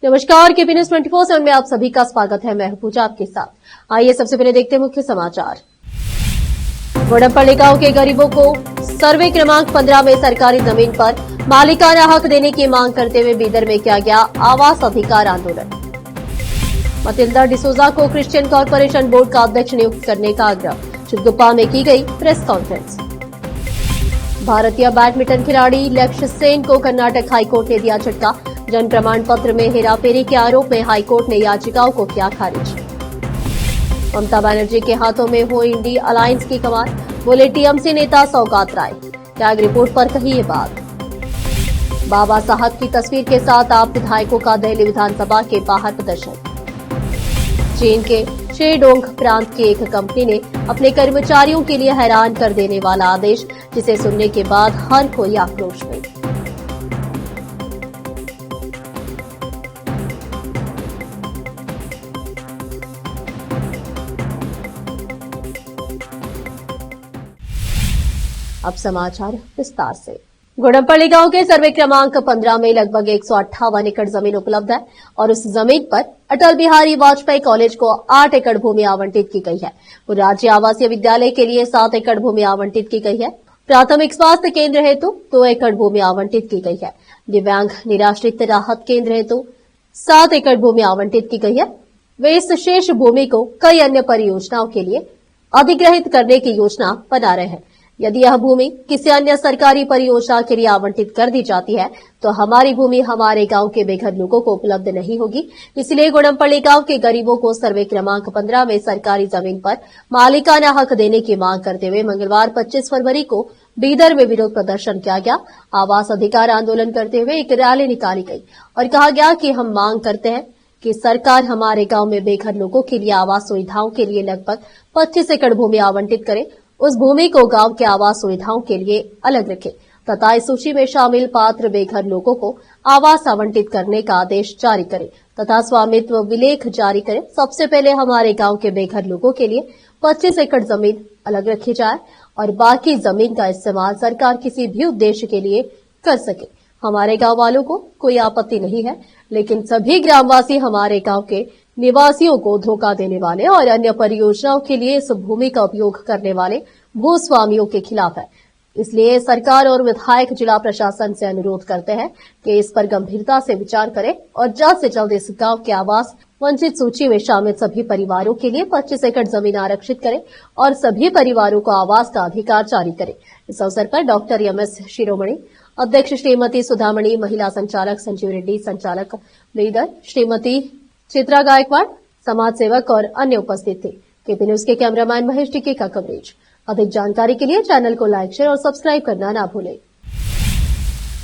नमस्कार, KP news 24/7 में आप सभी का स्वागत है। मैं हूं पूजा आपके साथ। आइए सबसे पहले देखते हैं मुख्य समाचार। गोडमपल्ली गांव के गरीबों को सर्वे क्रमांक 15 में सरकारी जमीन पर मालिकाना हक देने की मांग करते हुए बीदर में किया गया आवास अधिकार आंदोलन। मतिल्दा डिसोजा को क्रिश्चियन कॉर्पोरेशन बोर्ड का अध्यक्ष नियुक्त करने का आग्रह। चितगुप्पा में की गई प्रेस कॉन्फ्रेंस। भारतीय बैडमिंटन खिलाड़ी लक्ष्य सेन को कर्नाटक हाईकोर्ट ने दिया झटका। जन्म प्रमाण पत्र में हेराफेरी के आरोप में हाईकोर्ट ने याचिकाओं को किया खारिज। ममता बनर्जी के हाथों में हो इंडी अलायंस की कमान, बोले टीएमसी नेता सौगात राय। टैग रिपोर्ट पर कही ये बात। बाबा साहब की तस्वीर के साथ आप विधायकों का दिल्ली विधानसभा के बाहर प्रदर्शन। चीन के शेडोंग प्रांत की एक कंपनी ने अपने कर्मचारियों के लिए हैरान कर देने वाला आदेश, जिसे सुनने के बाद हर कोई आक्रोश में। अब समाचार विस्तार से। गोडमपल्ली गांव के सर्वे क्रमांक 15 में लगभग 158 एकड़ जमीन उपलब्ध है और उस जमीन पर अटल बिहारी वाजपेयी कॉलेज को 8 एकड़ भूमि आवंटित की गई है। राज्य आवासीय विद्यालय के लिए 7 एकड़ भूमि आवंटित की गई है। प्राथमिक स्वास्थ्य केंद्र हेतु 2 एकड़ भूमि आवंटित की गई है। दिव्यांग निराश्रित राहत केंद्र हेतु 7 एकड़ भूमि आवंटित की गई है। वे इस शेष भूमि को कई अन्य परियोजनाओं के लिए अधिग्रहित करने की योजना बना रहे हैं। यदि यह भूमि किसी अन्य सरकारी परियोजना के लिए आवंटित कर दी जाती है तो हमारी भूमि हमारे गांव के बेघर लोगों को उपलब्ध नहीं होगी। इसलिए गोडमपल्ली गांव के गरीबों को सर्वे क्रमांक 15 में सरकारी जमीन पर मालिकाना हक देने की मांग करते हुए मंगलवार 25 फरवरी को बीदर में विरोध प्रदर्शन किया गया। आवास अधिकार आंदोलन करते हुए एक रैली निकाली गई और कहा गया कि हम मांग करते हैं कि सरकार हमारे गांव में बेघर लोगों के लिए आवास सुविधाओं के लिए लगभग 25 एकड़ भूमि आवंटित करे। उस भूमि को गांव के आवास सुविधाओं के लिए अलग रखे तथा इस सूची में शामिल पात्र बेघर लोगों को आवास आवंटित करने का आदेश जारी करे तथा स्वामित्व विलेख जारी करे। सबसे पहले हमारे गांव के बेघर लोगों के लिए 25 एकड़ जमीन अलग रखी जाए और बाकी जमीन का इस्तेमाल सरकार किसी भी उद्देश्य के लिए कर सके। हमारे गांव वालों को कोई आपत्ति नहीं है, लेकिन सभी ग्रामवासी हमारे गांव के निवासियों को धोखा देने वाले और अन्य परियोजनाओं के लिए इस भूमि का उपयोग करने वाले भूस्वामियों के खिलाफ है। इसलिए सरकार और विधायक जिला प्रशासन से अनुरोध करते हैं कि इस पर गंभीरता से विचार करें और जल्द से जल्द इस गांव के आवास वंचित सूची में शामिल सभी परिवारों के लिए 25 एकड़ जमीन आरक्षित करें और सभी परिवारों को आवास का अधिकार जारी करें। इस अवसर पर डॉक्टर एमएस शिरोमणि, अध्यक्ष श्रीमती सुधामणि, महिला संचालक संजीव रेड्डी, संचालक लीडर श्रीमती चित्रा गायकवाड़, समाज सेवक और अन्य उपस्थित थे। केपी न्यूज के कैमरामैन महेश टिक्की का कवरेज। अधिक जानकारी के लिए चैनल को लाइक, शेयर और सब्सक्राइब करना ना भूलें।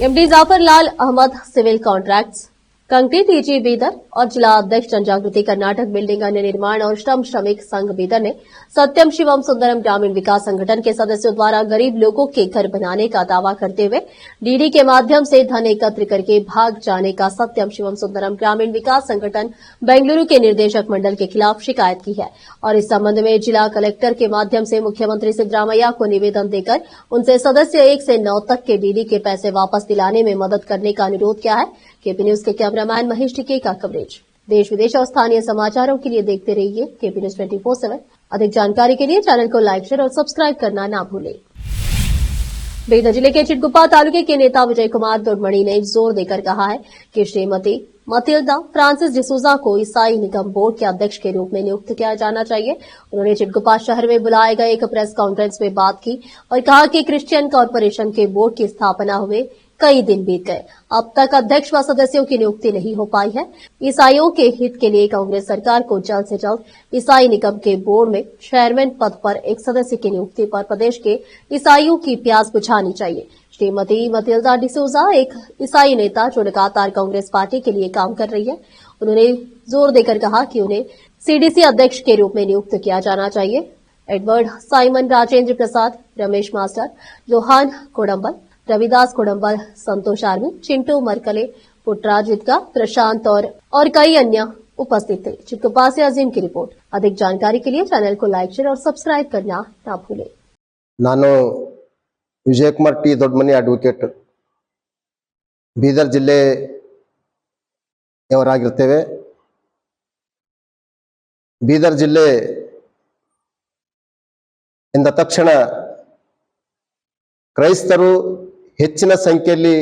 MD Jafar Lal Ahmed, civil contracts, concrete ईजी बीदर और जिला अध्यक्ष जनजागृति कर्नाटक बिल्डिंग अन्य निर्माण और श्रमिक संघ बीदर ने सत्यम शिवम सुंदरम ग्रामीण विकास संगठन के सदस्यों द्वारा गरीब लोगों के घर बनाने का दावा करते हुए डीडी के माध्यम से धन एकत्र करके भाग जाने का सत्यम शिवम सुंदरम ग्रामीण विकास संगठन बेंगलुरु के निदेशक मंडल के खिलाफ शिकायत की है और इस संबंध में जिला कलेक्टर के माध्यम से मुख्यमंत्री सिद्धरामैया को निवेदन देकर उनसे सदस्य 1 से 9 तक के डीडी के पैसे वापस दिलाने में मदद करने का अनुरोध किया है। केपी न्यूज के कैमरामैन महेश टिक्की का कवरेज। देश विदेश और स्थानीय समाचारों के लिए देखते रहिए केपी न्यूज 24/7। अधिक जानकारी के लिए चैनल को लाइक, शेयर और सब्सक्राइब करना ना भूलें। बीदर जिले के चितगुप्पा तालुके के नेता विजय कुमार दुर्मणी ने जोर देकर कहा है कि श्रीमती मतिल्दा फ्रांसिस डिसूजा को ईसाई निगम बोर्ड के अध्यक्ष के रूप में नियुक्त किया जाना चाहिए। उन्होंने चितगुप्पा शहर में बुलाए गए एक प्रेस कॉन्फ्रेंस में बात की और कहा कि क्रिश्चियन कॉर्पोरेशन के बोर्ड की स्थापना हुए कई दिन बीत गए, अब तक अध्यक्ष व सदस्यों की नियुक्ति नहीं हो पाई है। ईसाइयों के हित के लिए कांग्रेस सरकार को जल्द से जल्द ईसाई निगम के बोर्ड में चेयरमैन पद पर एक सदस्य की नियुक्ति पर प्रदेश के ईसाइयों की प्यास बुझानी चाहिए। श्रीमती मतिल्दा डिसूजा एक ईसाई नेता जो लगातार कांग्रेस पार्टी के लिए काम कर रही है। उन्होंने जोर देकर कहा कि उन्हें सीडीसी अध्यक्ष के रूप में नियुक्त किया जाना चाहिए। Edward Simon, Rajendra Prasad, Ramesh master, Johan कोडम्बल, Ravidas कोडम्बल, संतोष आर्मी, चिंटू मरकले, पुट्राजितका, प्रशांत और कई अन्य उपस्थित थे। चितगुप्पा से अजीम की रिपोर्ट। अधिक जानकारी के लिए चैनल को लाइक, शेयर और सब्सक्राइब करना ना भूलें। ನಾನು ವಿಜಯಕುಮಾರ್ ಟಿ ದೊಡ್ಡಮನಿ ಅಡ್ವೊಕೇಟ್ ಬೀದರ್ ಜಿಲ್ಲೆ ಯವರಾಗಿರ್ತೇವೆ. ಬೀದರ್ ಜಿಲ್ಲೆ ಎಂದ ತಕ್ಷಣ ಕ್ರೈಸ್ತರು ಹೆಚ್ಚಿನ ಸಂಖ್ಯೆಯಲ್ಲಿ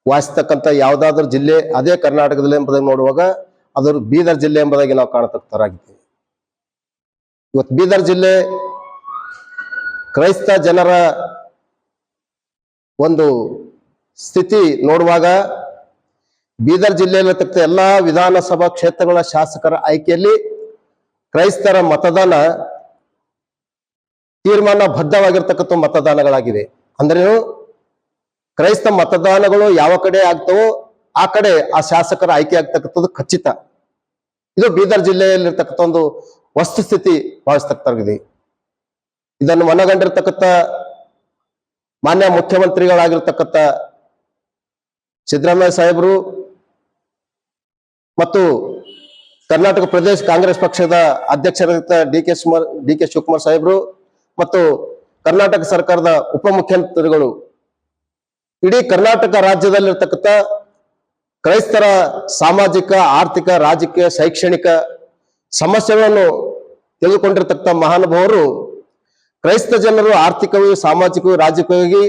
ವಾಸಿಸ್ತಕ್ಕಂಥ ಯಾವುದಾದ್ರೂ ಜಿಲ್ಲೆ ಅದೇ ಕರ್ನಾಟಕದಲ್ಲಿ ಎಂಬುದಾಗಿ ನೋಡುವಾಗ ಅದು ಬೀದರ್ ಜಿಲ್ಲೆ ಎಂಬುದಾಗಿ ನಾವು ಕಾಣತಕ್ಕರಾಗಿದ್ದೇವೆ. ಇವತ್ತು ಬೀದರ್ ಜಿಲ್ಲೆ ಕ್ರೈಸ್ತ ಜನರ ಒಂದು ಸ್ಥಿತಿ ನೋಡುವಾಗ ಬೀದರ್ ಜಿಲ್ಲೆಯಲ್ಲಿರ್ತಕ್ಕ ಎಲ್ಲ ವಿಧಾನಸಭಾ ಕ್ಷೇತ್ರಗಳ ಶಾಸಕರ ಆಯ್ಕೆಯಲ್ಲಿ ಕ್ರೈಸ್ತರ ಮತದಾನ ತೀರ್ಮಾನ ಬದ್ಧವಾಗಿರ್ತಕ್ಕಂಥ ಮತದಾನಗಳಾಗಿವೆ. ಅಂದ್ರೆ ಕ್ರೈಸ್ತ ಮತದಾನಗಳು ಯಾವ ಕಡೆ ಆಗ್ತವೋ ಆ ಕಡೆ ಆ ಶಾಸಕರ ಆಯ್ಕೆ ಆಗ್ತಕ್ಕಂಥದ್ದು ಖಚಿತ. ಇದು ಬೀದರ್ ಜಿಲ್ಲೆಯಲ್ಲಿರ್ತಕ್ಕಂಥ ಒಂದು ವಸ್ತುಸ್ಥಿತಿ ಭಾವಿಸ್ತಕ್ಕಂಥದ್ದು. ಇದನ್ನು ಮನಗಂಡಿರ್ತಕ್ಕಂಥ ಮಾನ್ಯ ಮುಖ್ಯಮಂತ್ರಿಗಳಾಗಿರ್ತಕ್ಕಂಥ ಸಿದ್ದರಾಮಯ್ಯ ಸಾಹೇಬರು ಮತ್ತು ಕರ್ನಾಟಕ ಪ್ರದೇಶ ಕಾಂಗ್ರೆಸ್ ಪಕ್ಷದ ಅಧ್ಯಕ್ಷರಾದ ಡಿ ಕೆ ಶಿವಕುಮಾರ್ ಸಾಹೇಬರು ಮತ್ತು ಕರ್ನಾಟಕ ಸರ್ಕಾರದ ಉಪಮುಖ್ಯಮಂತ್ರಿಗಳು ಇಡೀ ಕರ್ನಾಟಕ ರಾಜ್ಯದಲ್ಲಿರ್ತಕ್ಕಂಥ ಕ್ರೈಸ್ತರ ಸಾಮಾಜಿಕ, ಆರ್ಥಿಕ, ರಾಜಕೀಯ, ಶೈಕ್ಷಣಿಕ ಸಮಸ್ಯೆಗಳನ್ನು ತೆಗೆದುಕೊಂಡಿರ್ತಕ್ಕಂಥ ಮಹಾನುಭಾವರು ಕ್ರೈಸ್ತ ಜನರು ಆರ್ಥಿಕವಾಗಿ, ಸಾಮಾಜಿಕವಾಗಿ, ರಾಜಕೀಯವಾಗಿ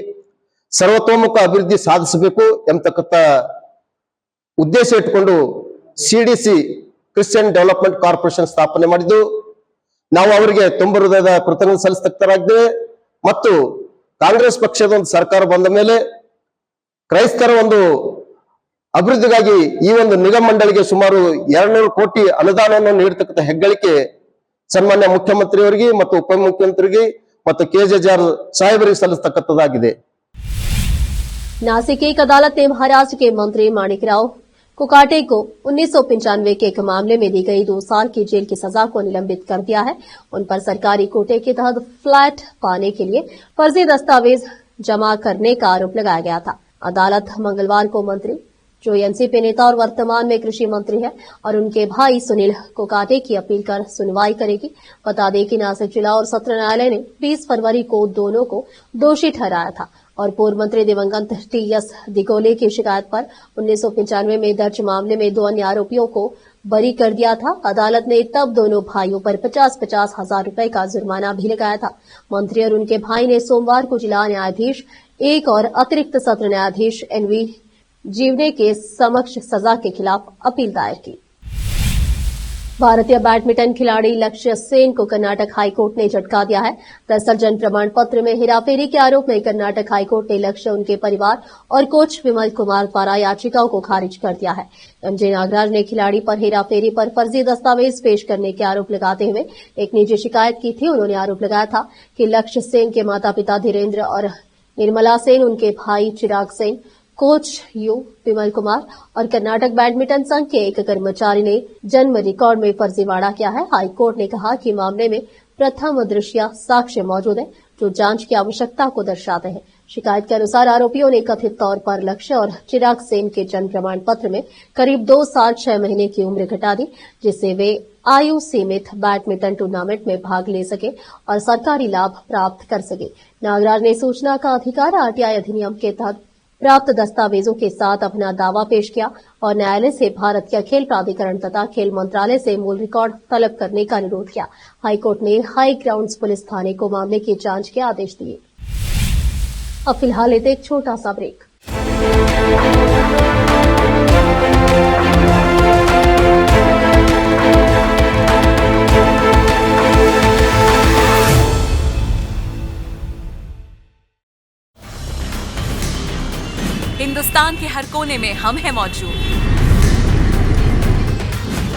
ಸರ್ವತೋಮುಖ ಅಭಿವೃದ್ಧಿ ಸಾಧಿಸಬೇಕು ಎಂಬತಕ್ಕಂಥ ಉದ್ದೇಶ ಇಟ್ಟುಕೊಂಡು CDC ಕ್ರಿಶ್ಚಿಯನ್ ಡೆವಲಪ್ಮೆಂಟ್ ಕಾರ್ಪೊರೇಷನ್ ಸ್ಥಾಪನೆ ಮಾಡಿದ್ದು ನಾವು ಅವರಿಗೆ ತುಂಬ ಹೃದಯದ ಕೃತಜ್ಞತೆ ಸಲ್ಲಿಸತಕ್ಕರಾಗಿದ್ದೇವೆ. ಮತ್ತು ಕಾಂಗ್ರೆಸ್ ಪಕ್ಷದ ಒಂದು ಸರ್ಕಾರ ಬಂದ ಮೇಲೆ ಕ್ರೈಸ್ತರ ಒಂದು ಅಭಿವೃದ್ಧಿಗಾಗಿ ಈ ಒಂದು ನಿಗಮ ಮಂಡಳಿಗೆ ಸುಮಾರು 200 ಕೋಟಿ ಅನುದಾನವನ್ನು ನೀಡತಕ್ಕಂಥ ಹೆಗ್ಗಳಿಕೆ ಸನ್ಮಾನ್ಯ ಮುಖ್ಯಮಂತ್ರಿಯವರಿಗೆ ಮತ್ತು ಉಪಮುಖ್ಯಮಂತ್ರಿಗೆ ಮತ್ತು KJR ಸಾಹೇಬರಿಗೆ ಸಲ್ಲಿಸತಕ್ಕಂಥದ್ದಾಗಿದೆ. नासिक एक अदालत ने महाराष्ट्र के मंत्री माणिकराव कोकाटे को 1995 के एक मामले में दी गई 2 साल की जेल की सजा को निलंबित कर दिया है. उन पर सरकारी कोटे के तहत फ्लैट पाने के लिए फर्जी दस्तावेज जमा करने का आरोप लगाया गया था. अदालत मंगलवार को मंत्री, जो एनसीपी नेता और वर्तमान में कृषि मंत्री है, और उनके भाई सुनील कोकाटे की अपील कर सुनवाई करेगी. बता दें कि नासिक जिला और सत्र न्यायालय ने 20 फरवरी को दोनों को दोषी ठहराया था और पूर्व मंत्री दिवंगत TS दिगोले की शिकायत पर 1995 में दर्ज मामले में 2 अन्य आरोपियों को बरी कर दिया था. अदालत ने तब दोनों भाइयों पर 50-50 हजार रुपए का जुर्माना भी लगाया था. मंत्री और उनके भाई ने सोमवार को जिला न्यायाधीश 1 और अतिरिक्त सत्र न्यायाधीश NV जीवने के समक्ष सजा के खिलाफ अपील दायर की. भारतीय बैडमिंटन खिलाड़ी लक्ष्य सेन को कर्नाटक हाईकोर्ट ने झटका दिया है. दरअसल जन्म प्रमाण पत्र में हेराफेरी के आरोप में कर्नाटक हाईकोर्ट ने लक्ष्य, उनके परिवार और कोच विमल कुमार द्वारा याचिकाओं को खारिज कर दिया है. MJ नागराज ने खिलाड़ी पर हेराफेरी पर फर्जी दस्तावेज पेश करने के आरोप लगाते हुए एक निजी शिकायत की थी. उन्होंने आरोप लगाया था कि लक्ष्य सेन के माता पिता धीरेन्द्र और निर्मला सेन, उनके भाई चिराग सेन, कोच यू विमल कुमार और कर्नाटक बैडमिंटन संघ के एक कर्मचारी ने जन्म रिकॉर्ड में फर्जीवाड़ा किया है. हाईकोर्ट ने कहा कि मामले में प्रथम दृष्टया साक्ष्य मौजूद है जो जांच की आवश्यकता को दर्शाते हैं. शिकायत के अनुसार आरोपियों ने कथित तौर पर लक्ष्य और चिराग सेन के जन्म प्रमाण पत्र में करीब 2 साल 6 महीने की उम्र घटा दी, जिससे वे आयु सीमित बैडमिंटन टूर्नामेंट में भाग ले सके और सरकारी लाभ प्राप्त कर सके. नागराज ने सूचना का अधिकार RTI अधिनियम के तहत प्राप्त दस्तावेजों के साथ अपना दावा पेश किया और न्यायालय से भारत के खेल प्राधिकरण तथा खेल मंत्रालय से मूल रिकॉर्ड तलब करने का अनुरोध किया. हाईकोर्ट ने हाई ग्राउंड्स पुलिस थाने को मामले की जांच के आदेश दिए. अब फिलहाल लेते एक छोटा सा ब्रेक. हिंदुस्तान के हर कोने में हम हैं मौजूद.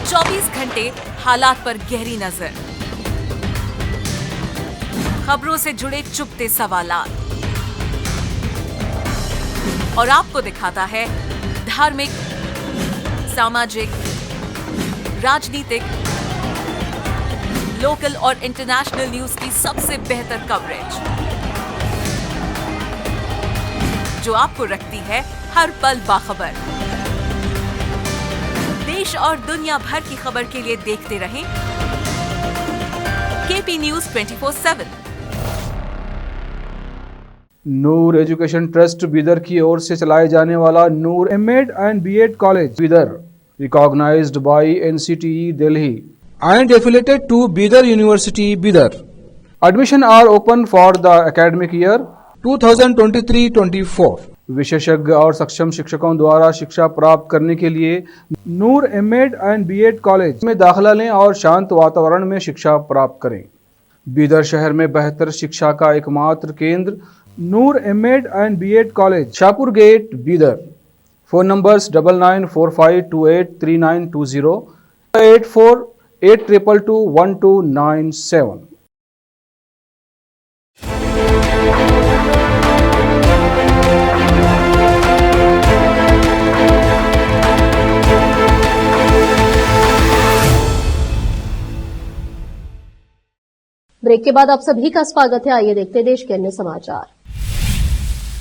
24 घंटे हालात पर गहरी नजर, खबरों से जुड़े चुपते सवालात और आपको दिखाता है धार्मिक, सामाजिक, राजनीतिक, लोकल और इंटरनेशनल न्यूज की सबसे बेहतर कवरेज जो आपको रखती है हर पल बाखबर. देश और दुनिया भर की खबर के लिए देखते रहें KP News 24/7. नूर एजुकेशन ट्रस्ट बीदर की ओर से चलाए जाने वाला नूर M.Ed and B.Ed college Bidar recognized by NCTE Delhi. and affiliated to Bidar University, Bidar. Admission are open for the academic year 2023-24. विशेषज्ञ और सक्षम शिक्षकों द्वारा शिक्षा प्राप्त करने के लिए नूर एमएड एंड बीएड कॉलेज में दाखिला लें और शांत वातावरण में शिक्षा प्राप्त करें। बीदर शहर में बेहतर शिक्षा का एकमात्र केंद्र Noor MEd and BEd college, Shahpur gate, Bidar. Phone numbers 9945283920, 8482221297। Break के बाद आप सभी का स्वागत है। आइए देखते हैं देश के अन्य समाचार।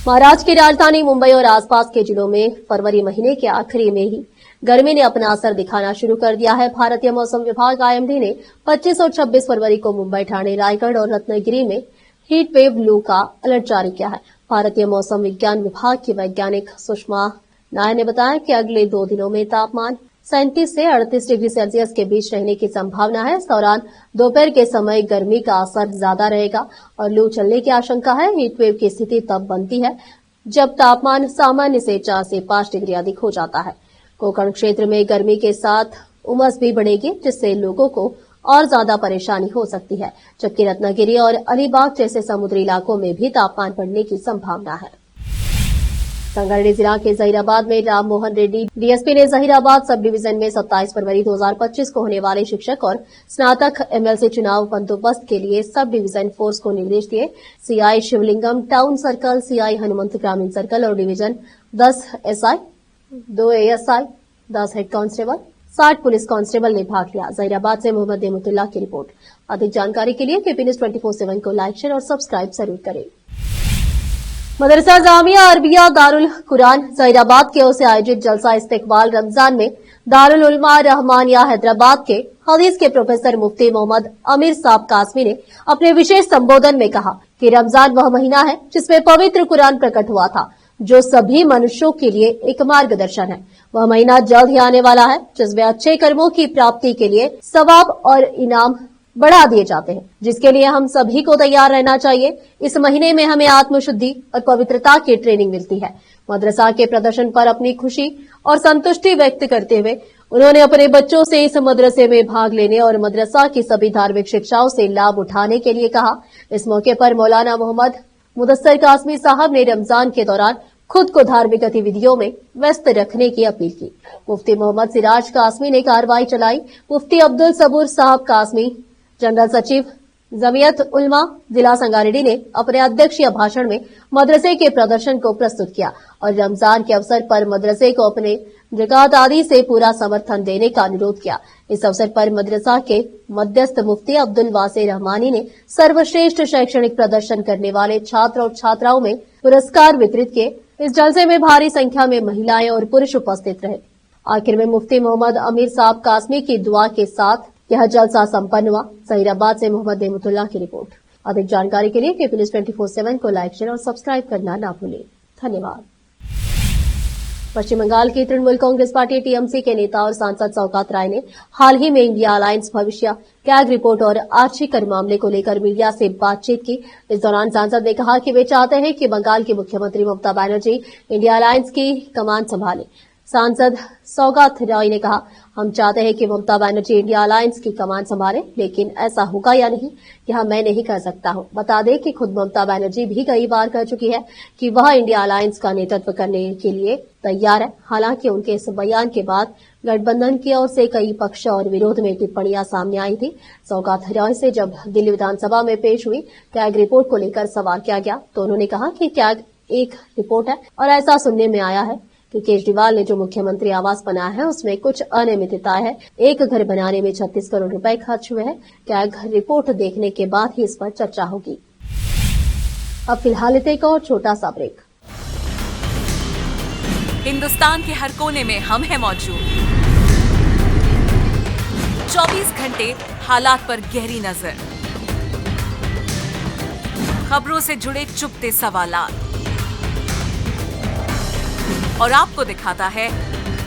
महाराष्ट्र की राजधानी मुंबई और आसपास के जिलों में फरवरी महीने के आखिरी में ही गर्मी ने अपना असर दिखाना शुरू कर दिया है। भारतीय मौसम विभाग आईएमडी ने 25 और 26 फरवरी को मुंबई, ठाणे, रायगढ़ और रत्नागिरी में हीट वेव लू का अलर्ट जारी किया है। भारतीय मौसम विज्ञान विभाग की वैज्ञानिक सुषमा नायर ने बताया कि अगले 2 दिनों में तापमान 37 से 38 डिग्री सेल्सियस के बीच रहने की संभावना है। इस दौरान दोपहर के समय गर्मी का असर ज्यादा रहेगा और लू चलने की आशंका है। हीटवेव की स्थिति तब बनती है जब तापमान सामान्य से 4 से 5 डिग्री अधिक हो जाता है। कोंकण क्षेत्र में गर्मी के साथ उमस भी बढ़ेगी, जिससे लोगों को और ज्यादा परेशानी हो सकती है, जबकि रत्नागिरी और अलीबाग जैसे समुद्री इलाकों में भी तापमान बढ़ने की संभावना है। संगारेड्डी जिला के जहीराबाद में राम मोहन रेड्डी डीएसपी ने जहीराबाद सब डिवीजन में 27 फरवरी 2025 को होने वाले शिक्षक और स्नातक एमएलसी चुनाव बंदोबस्त के लिए सब डिवीजन फोर्स को निर्देश दिए। CI Shivalingam town circle, CI Hanumanth ग्रामीण सर्कल और division 10 SI, 2 ASI, 10 head constable, 60 police constable ने भाग लिया। जहीराबाद से मोहम्मद नेमतुल्लाह की रिपोर्ट। अधिक जानकारी के लिए केपी न्यूज 24/7 को लाइक, शेयर और सब्सक्राइब जरूर करें। मदरसा जामिया अरबिया दारुल कुरान जहीराबाद की ओर से आयोजित जलसा इस्तिकबाल रमजान में दारुल उलमा रहमानिया हैदराबाद के हदीस के प्रोफेसर मुफ्ती मोहम्मद अमीर साहब कासमी ने अपने विशेष संबोधन में कहा कि रमजान वह महीना है जिसमें पवित्र कुरान प्रकट हुआ था, जो सभी मनुष्यों के लिए एक मार्गदर्शन है। वह महीना जल्द ही आने वाला है जिसमें अच्छे कर्मों की प्राप्ति के लिए सवाब और इनाम बढ़ा दिए जाते हैं, जिसके लिए हम सभी को तैयार रहना चाहिए। इस महीने में हमें आत्मशुद्धि और पवित्रता की ट्रेनिंग मिलती है। मदरसा के प्रदर्शन पर अपनी खुशी और संतुष्टि व्यक्त करते हुए उन्होंने अपने बच्चों से इस मदरसे में भाग लेने और मदरसा की सभी धार्मिक शिक्षाओं से लाभ उठाने के लिए कहा। इस मौके पर मौलाना मोहम्मद मुदस्सर कासमी साहब ने रमजान के दौरान खुद को धार्मिक गतिविधियों में व्यस्त रखने की अपील की। मुफ्ती मोहम्मद सिराज कासमी ने कार्रवाई चलाई। मुफ्ती अब्दुल सबूर साहब कासमी, जनरल सचिव जमीयत उलमा जिला संगारेड्डी ने अपने अध्यक्षीय भाषण में मदरसे के प्रदर्शन को प्रस्तुत किया और रमजान के अवसर पर मदरसे को अपने ज़कात आदि से पूरा समर्थन देने का अनुरोध किया। इस अवसर पर मदरसा के मध्यस्थ मुफ्ती अब्दुल वासे रहमानी ने सर्वश्रेष्ठ शैक्षणिक प्रदर्शन करने वाले छात्र और छात्राओं में पुरस्कार वितरित किए। इस जलसे में भारी संख्या में महिलाएं और पुरुष उपस्थित रहे। आखिर में मुफ्ती मोहम्मद अमीर साहब कासमी की दुआ के साथ यह जलसा संपन्न हुआ। जहीराबाद से मोहम्मद नेमतुल्लाह की रिपोर्ट। अधिक जानकारी के लिए केपी न्यूज 24/7 को लाइक, शेयर और सब्सक्राइब करना ना भूलें। धन्यवाद। पश्चिम बंगाल की तृणमूल कांग्रेस पार्टी टीएमसी के नेता और सांसद शौकत राय ने हाल ही में इंडिया अलायंस भविष्य, कैग रिपोर्ट और आर्चीकर मामले को लेकर मीडिया से बातचीत की। इस दौरान सांसद ने कहा कि वे चाहते हैं कि बंगाल की मुख्यमंत्री ममता बनर्जी इंडिया अलायंस की कमान संभालें। सांसद सौगात राय ने कहा, हम चाहते हैं कि ममता बनर्जी इंडिया अलायंस की कमान संभालें, लेकिन ऐसा होगा या नहीं यह मैं नहीं कर सकता हूं। बता दें कि खुद ममता बनर्जी भी कई बार कह चुकी है कि वह इंडिया अलायंस का नेतृत्व करने के लिए तैयार है। हालांकि उनके इस बयान के बाद गठबंधन की ओर से कई पक्ष और विरोध में टिप्पणियां सामने आई थी। सौगात राय से जब दिल्ली विधानसभा में पेश हुई कैग रिपोर्ट को लेकर सवाल किया गया तो उन्होंने कहा कि कैग एक रिपोर्ट है और ऐसा सुनने में आया है कि केजरीवाल ने जो मुख्यमंत्री आवास बनाया है उसमें कुछ अनियमितताएं है। एक घर बनाने में 36 करोड़ रुपए खर्च हुए हैं। कैग रिपोर्ट देखने के बाद ही इस पर चर्चा होगी। अब फिलहाल एक और छोटा सा ब्रेक। हिंदुस्तान के हर कोने में हम हैं मौजूद। 24 घंटे हालात पर गहरी नजर, खबरों से जुड़े चुपते सवालात और आपको दिखाता है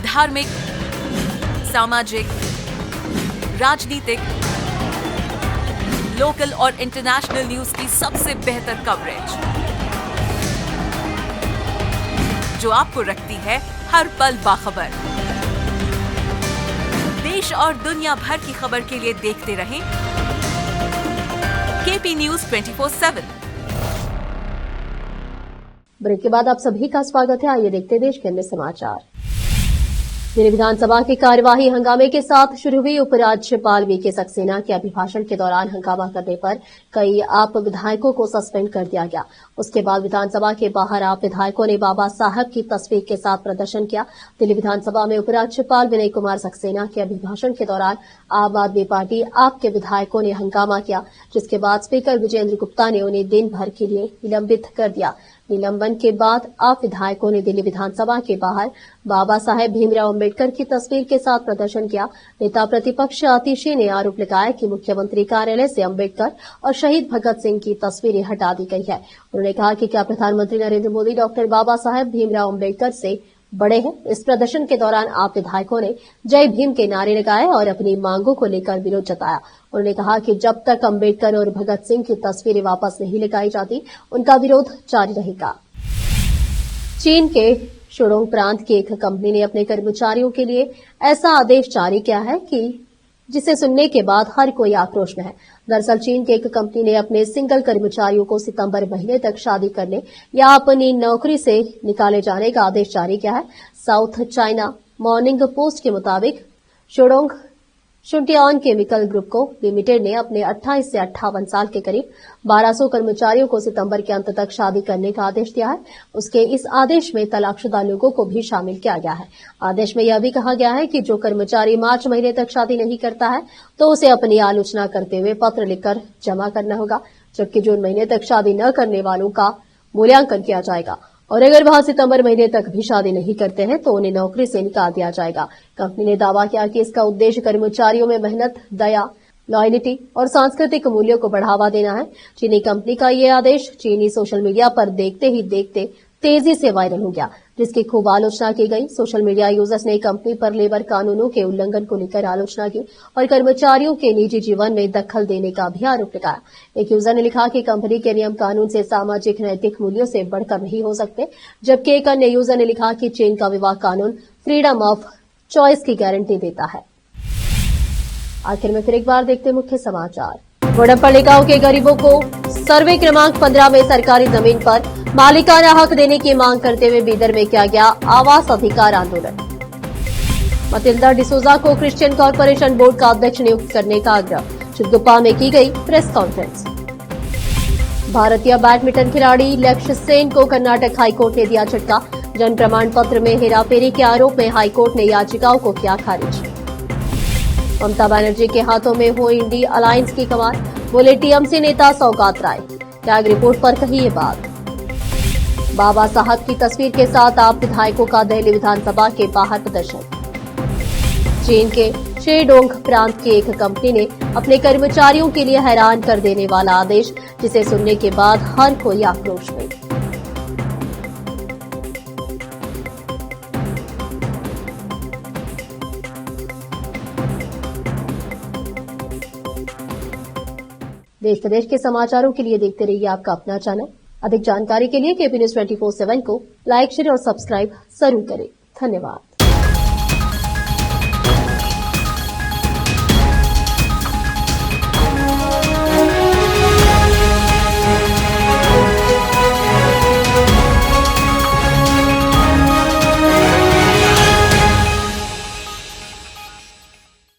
धार्मिक, सामाजिक, राजनीतिक, लोकल और इंटरनेशनल न्यूज की सबसे बेहतर कवरेज, जो आपको रखती है हर पल बाखबर। देश और दुनिया भर की खबर के लिए देखते रहें केपी न्यूज 24/7। ब्रेक के बाद आप सभी का स्वागत है। आइए देखते देश के अन्य समाचार। दिल्ली विधानसभा की कार्यवाही हंगामे के साथ शुरू हुई। उपराज्यपाल वीके सक्सेना के अभिभाषण के दौरान हंगामा करने पर कई आप विधायकों को सस्पेंड कर दिया गया। उसके बाद विधानसभा के बाहर आप विधायकों ने बाबा साहब की तस्वीर के साथ प्रदर्शन किया। दिल्ली विधानसभा में उपराज्यपाल विनय कुमार सक्सेना के अभिभाषण के दौरान आम आदमी पार्टी आप के विधायकों ने हंगामा किया, जिसके बाद स्पीकर विजेंद्र गुप्ता ने उन्हें दिन भर के लिए निलंबित कर दिया। निलंबन के बाद आप विधायकों ने दिल्ली विधानसभा के बाहर बाबा साहेब भीमराव अम्बेडकर की तस्वीर के साथ प्रदर्शन किया। नेता प्रतिपक्ष आतिशी ने आरोप लगाया कि मुख्यमंत्री कार्यालय से अम्बेडकर और शहीद भगत सिंह की तस्वीरें हटा दी गई है। उन्होंने कहा कि क्या प्रधानमंत्री नरेंद्र मोदी डॉक्टर बाबा साहेब भीमराव अम्बेडकर से बड़े हैं? इस प्रदर्शन के दौरान आप विधायकों ने जय भीम के नारे लगाए और अपनी मांगों को लेकर विरोध जताया। उन्होंने कहा कि जब तक अम्बेडकर और भगत सिंह की तस्वीरें वापस नहीं लगाई जाती, उनका विरोध जारी रहेगा। चीन के शुडोंग प्रांत की एक कंपनी ने अपने कर्मचारियों के लिए ऐसा आदेश जारी किया है कि जिसे सुनने के बाद हर कोई आक्रोश में है। दरअसल चीन की एक कंपनी ने अपने सिंगल कर्मचारियों को सितंबर महीने तक शादी करने या अपनी नौकरी से निकाले जाने का आदेश जारी किया है। साउथ चाइना मॉर्निंग पोस्ट के मुताबिक शुडोंग शुटियान केमिकल ग्रुप को लिमिटेड ने अपने 28 से 58 साल के करीब 1200 कर्मचारियों को सितंबर के अंत तक शादी करने का आदेश दिया है। उसके इस आदेश में तलाकशुदा लोगों को भी शामिल किया गया है। आदेश में यह भी कहा गया है कि जो कर्मचारी मार्च महीने तक शादी नहीं करता है तो उसे अपनी आलोचना करते हुए पत्र लिखकर जमा करना होगा, जबकि जून महीने तक शादी न करने वालों का मूल्यांकन किया जाएगा और अगर वह सितंबर महीने तक भी शादी नहीं करते हैं तो उन्हें नौकरी से निकाल दिया जाएगा। कंपनी ने दावा किया कि इसका उद्देश्य कर्मचारियों में मेहनत, दया, लॉयल्टी और सांस्कृतिक मूल्यों को बढ़ावा देना है। चीनी कंपनी का ये आदेश चीनी सोशल मीडिया पर देखते ही देखते तेजी से वायरल हो गया, जिसकी खूब आलोचना की गई। सोशल मीडिया यूजर्स ने कंपनी पर लेबर कानूनों के उल्लंघन को लेकर आलोचना की और कर्मचारियों के निजी जीवन में दखल देने का भी आरोप लगाया। एक यूजर ने लिखा कि कंपनी के नियम कानून से सामाजिक नैतिक मूल्यों से बढ़कर नहीं हो सकते, जबकि एक अन्य यूजर ने लिखा कि चीन का विवाह कानून फ्रीडम ऑफ चॉइस की गारंटी देता है। आखिर में फिर एक बार देखते मुख्य समाचार। गोडमपल्ली गांव के गरीबों को सर्वे क्रमांक 15 में सरकारी जमीन पर मालिकाना हक देने की मांग करते हुए बीदर में किया गया आवास अधिकार आंदोलन। मतिल्दा डिसोजा को क्रिश्चियन कॉर्पोरेशन बोर्ड का अध्यक्ष नियुक्त करने का आग्रह। चितगुप्पा में की गई प्रेस कॉन्फ्रेंस। भारतीय बैडमिंटन खिलाड़ी लक्ष्य सेन को कर्नाटक हाईकोर्ट ने दिया झटका। जन्म प्रमाण पत्र में हेराफेरी के आरोप में हाईकोर्ट ने याचिकाओं को किया खारिज। ममता बनर्जी के हाथों में हो इंडी अलायंस की कमान, बोले टीएमसी नेता सौगात राय। टैग रिपोर्ट पर कही ये बात। बाबा साहब की तस्वीर के साथ आप विधायकों का दिल्ली विधानसभा के बाहर प्रदर्शन। चीन के शेडोंग प्रांत की एक कंपनी ने अपने कर्मचारियों के लिए हैरान कर देने वाला आदेश, जिसे सुनने के बाद हर कोई आक्रोश में। देश प्रदेश के समाचारों के लिए देखते रहिए आपका अपना चैनल। अधिक जानकारी के लिए केपी न्यूज 24/7 को लाइक, शेयर और सब्सक्राइब जरूर करें। धन्यवाद।